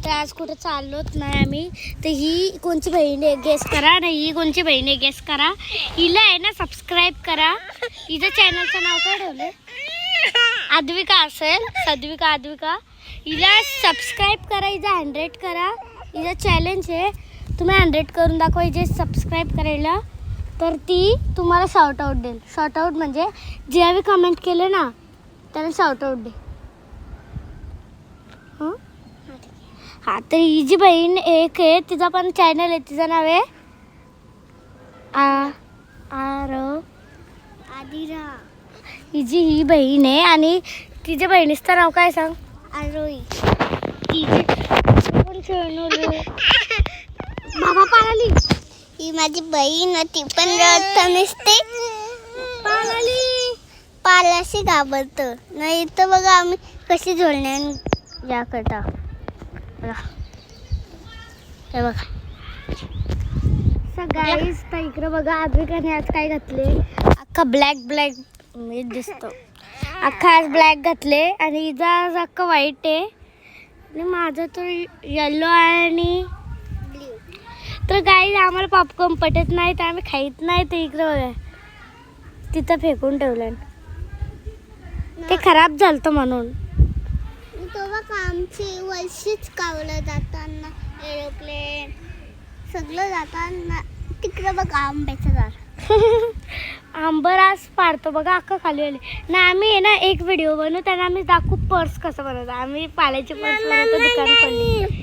तर आज कुठं चाललोच नाही आम्ही. तर ही कोणची बहीण आहे गेस करा. नाही, ही कोणची बहीण आहे गेस करा. हिला आहे ना सबस्क्राईब करा. हिचं चॅनलचं नाव काय ठेवलं? आद्विका असेल, सद्विका आद्विका. हिला सबस्क्राईब करा, हिचा 100 करा. हिचं चॅलेंज आहे, तुम्ही 100 करून दाखवा. हिचे सबस्क्राईब करायला तर ती तुम्हाला शॉर्ट आउट देईल. शॉर्ट आउट म्हणजे जे आम्ही कमेंट केले ना त्याला शॉर्ट आउट दे. हां, तर ही जी बहीण एक आहे तिचा पण चॅनल आहे. तिचं नाव आहे आदिरा. हिची ही बहीण आहे आणि तिच्या बहिणीचं नाव काय सांग? आरोही. बाबा पाळाली. ही माझी बहीण ती पण रडत नसते. पालाशी घाबरत नाही तर बघा आम्ही कशी झोलण्या याकरता हे बघा. गाईस तर इकडं बघा आद्विकाने आज काय घातले. अख्खा ब्लॅक मी दिसतो. अख्खा आज ब्लॅक घातले आणि हिचा आज अख्खा व्हाईट आहे आणि माझं तर येल्लो आहे आणि ब्ल्यू. तर गाईस आम्हाला पॉपकॉर्न पटत नाही तर आम्ही खाईत नाही. तर इकडं बघा तिथं फेकून ठेवलं. ते खराब झालं म्हणून. तेव्हा आमची वर्षीच कावलं जाताना एरोप्लेन सगळं जाताना तिकडं बघा आंब्याचं झाड. आंबरास पाडतो बघा अख्खा खाली आले ना. आम्ही आहे ना एक व्हिडिओ बनवू त्यांना आम्ही दाखवू पर्स कसं बनवतो. आम्ही पाल्याची पर्स बनवतो दुकान खोलली.